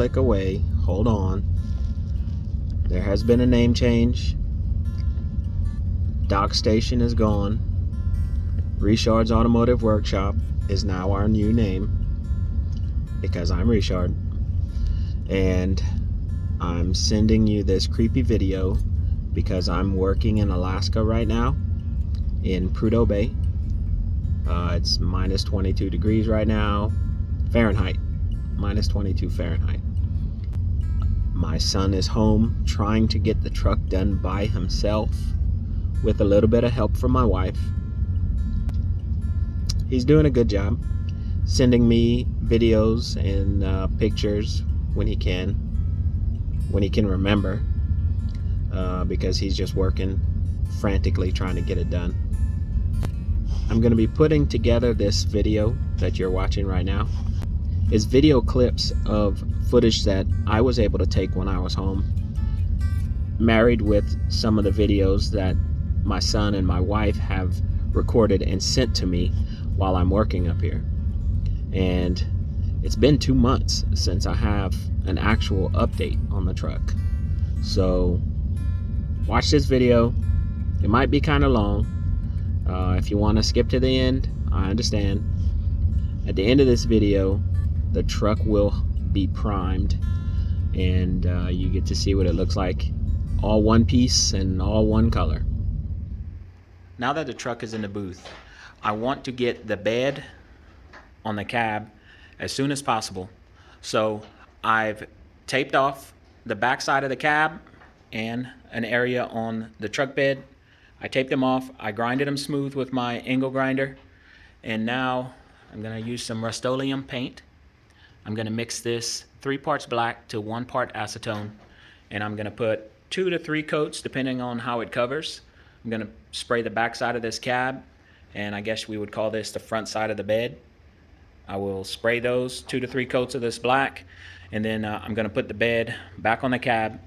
click away. Hold on. There has been a name change. Dock Station is gone. Richard's Automotive Workshop is now our new name because I'm Richard. And I'm sending you this creepy video because I'm working in Alaska right now in Prudhoe Bay. It's minus 22 degrees right now, Fahrenheit, minus 22 Fahrenheit. My son is home trying to get the truck done by himself with a little bit of help from my wife. He's doing a good job, sending me videos and pictures when he can remember, because he's just working frantically trying to get it done. I'm going to be putting together this video that you're watching right now. It's video clips of footage that I was able to take when I was home, married with some of the videos that my son and my wife have recorded and sent to me while I'm working up here. And it's been 2 months since I have an actual update on the truck. So watch this video. It might be kind of long. If you want to skip to the end, I understand. At the end of this video, the truck will be primed, and you get to see what it looks like, all one piece and all one color. Now that the truck is in the booth, I want to get the bed on the cab as soon as possible. So I've taped off the back side of the cab and an area on the truck bed. I taped them off, I grinded them smooth with my angle grinder, and now I'm gonna use some Rust-Oleum paint. I'm gonna mix this 3 parts black to 1 part acetone, and I'm gonna put 2 to 3 coats depending on how it covers. I'm gonna spray the back side of this cab, and I guess we would call this the front side of the bed. I will spray those 2 to 3 coats of this black, and then I'm gonna put the bed back on the cab.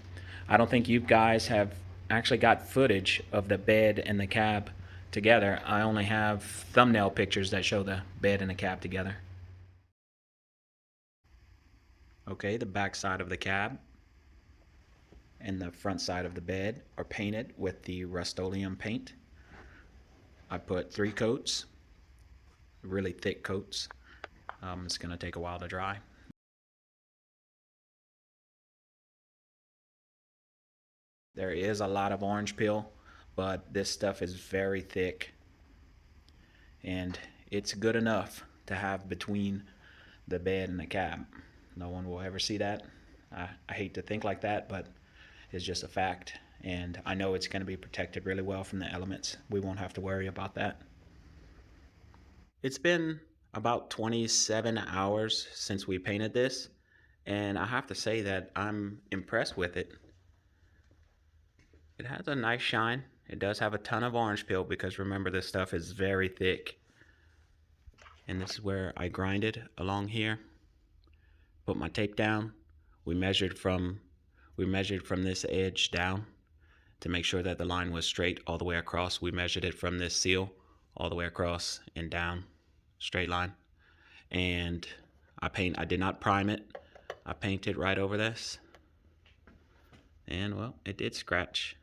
I don't think you guys have actually got footage of the bed and the cab together. I only have thumbnail pictures that show the bed and the cab together. Okay, the back side of the cab and the front side of the bed are painted with the Rust-Oleum paint. I put 3 coats, really thick coats. It's going to take a while to dry. There is a lot of orange peel, but this stuff is very thick, and it's good enough to have between the bed and the cab. No one will ever see that. I hate to think like that, but it's just a fact, and I know it's going to be protected really well from the elements. We won't have to worry about that. It's been about 27 hours since we painted this, and I have to say that I'm impressed with it. It has a nice shine. It does have a ton of orange peel because remember, this stuff is very thick. And this is where I grinded along here. Put my tape down. We measured from this edge down to make sure that the line was straight all the way across. We measured it from this seal all the way across and down, straight line. And I did not prime it. I painted right over this. And well, it did scratch.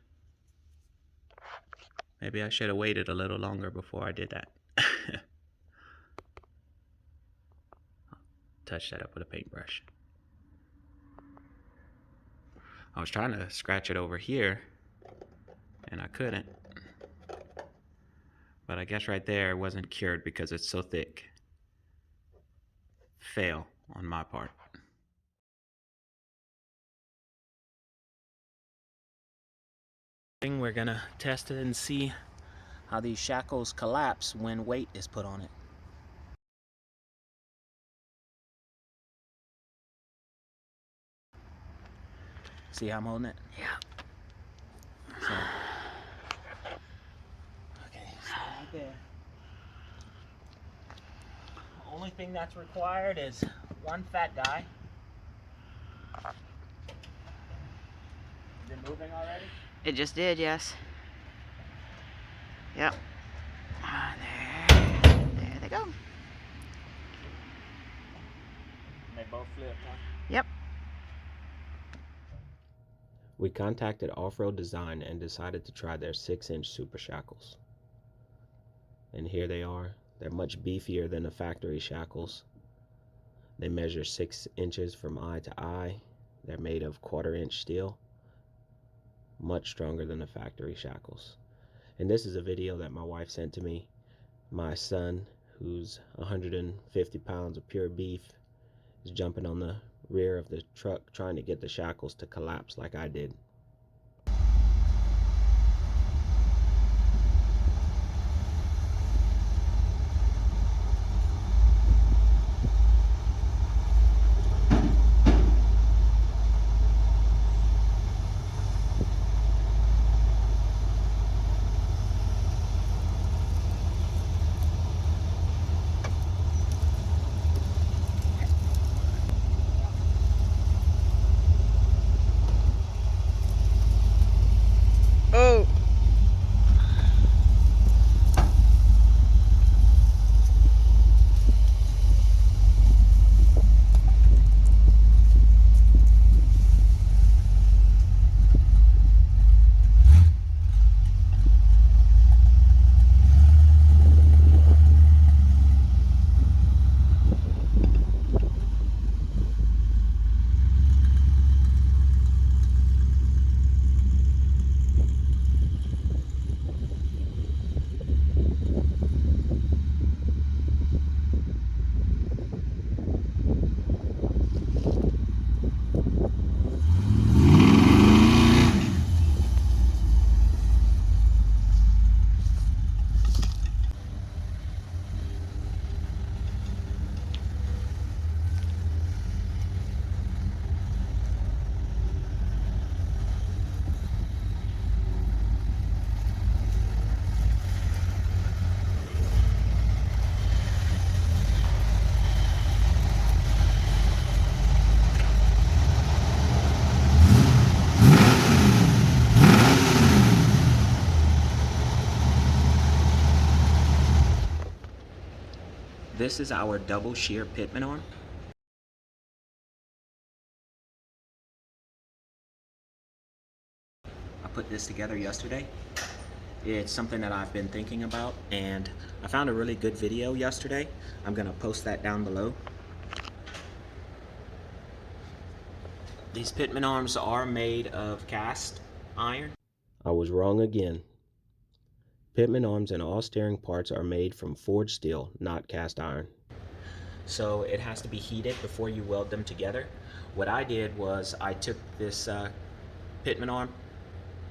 Maybe I should have waited a little longer before I did that. Touch that up with a paintbrush. I was trying to scratch it over here, and I couldn't. But I guess right there it wasn't cured because it's so thick. Fail on my part. We're gonna test it and see how these shackles collapse when weight is put on it. See how I'm holding it? Yeah. So, okay, so right there. Only thing that's required is one fat guy. Is it moving already? It just did, yes. Yep. There they go. They both flipped, huh? Yep. We contacted Offroad Design and decided to try their 6-inch super shackles. And here they are. They're much beefier than the factory shackles. They measure 6 inches from eye to eye. They're made of 1/4-inch steel. Much stronger than the factory shackles. And this is a video that my wife sent to me. My son, who's 150 pounds of pure beef, is jumping on the rear of the truck trying to get the shackles to collapse like I did. Oh! This is our double shear Pitman arm. I put this together yesterday. It's something that I've been thinking about, and I found a really good video yesterday. I'm gonna post that down below. These Pitman arms are made of cast iron. I was wrong again. Pitman arms and all steering parts are made from forged steel, not cast iron. So it has to be heated before you weld them together. What I did was I took this Pitman arm,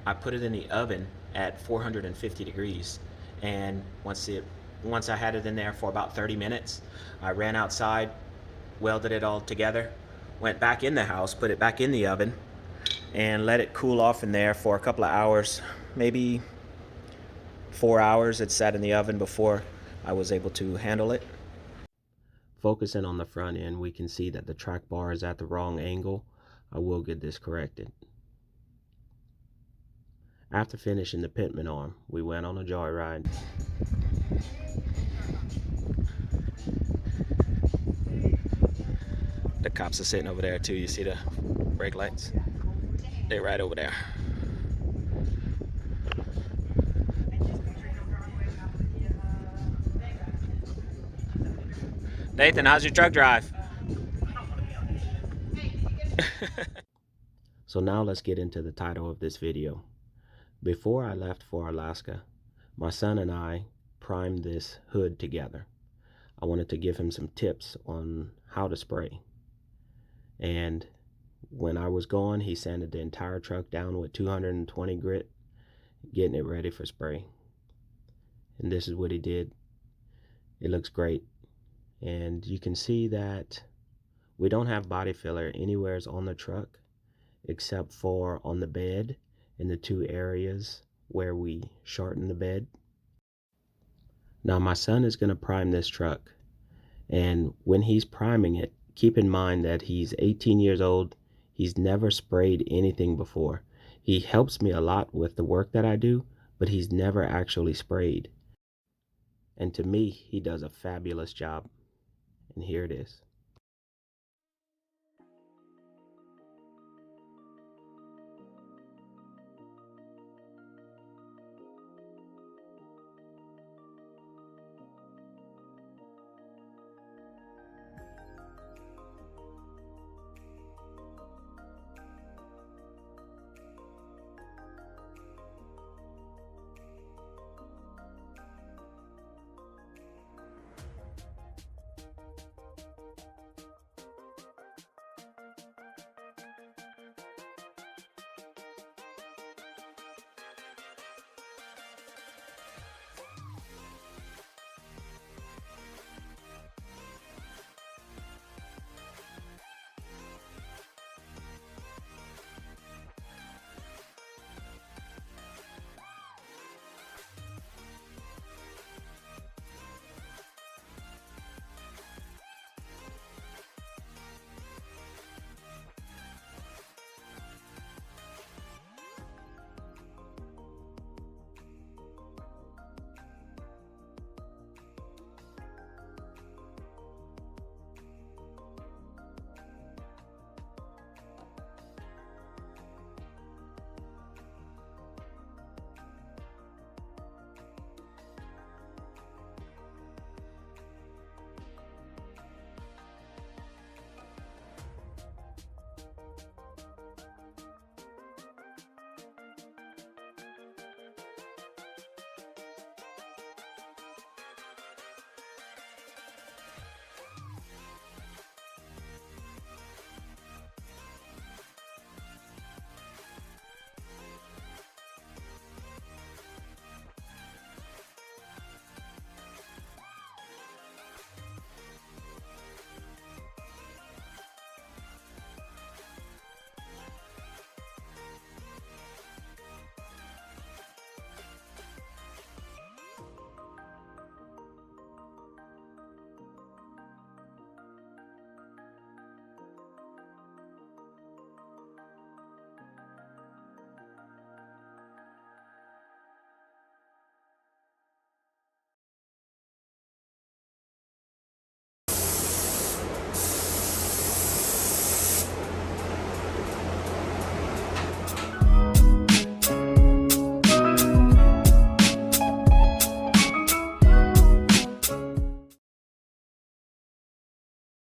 I put it in the oven at 450 degrees, and once I had it in there for about 30 minutes, I ran outside, welded it all together, went back in the house, put it back in the oven, and let it cool off in there for a couple of hours, maybe 4 hours. It sat in the oven before I was able to handle it. Focusing on the front end, we can see that the track bar is at the wrong angle. I will get this corrected. After finishing the Pitman arm, we went on a joyride. The cops are sitting over there too. You see the brake lights? They're right over there. Nathan, how's your truck drive? So now let's get into the title of this video. Before I left for Alaska, my son and I primed this hood together. I wanted to give him some tips on how to spray. And when I was gone, he sanded the entire truck down with 220 grit, getting it ready for spray. And this is what he did. It looks great. And you can see that we don't have body filler anywhere on the truck except for on the bed in the 2 areas where we shorten the bed. Now my son is going to prime this truck, and when he's priming it, keep in mind that he's 18 years old. He's never sprayed anything before. He helps me a lot with the work that I do, but he's never actually sprayed. And to me, he does a fabulous job. And here it is.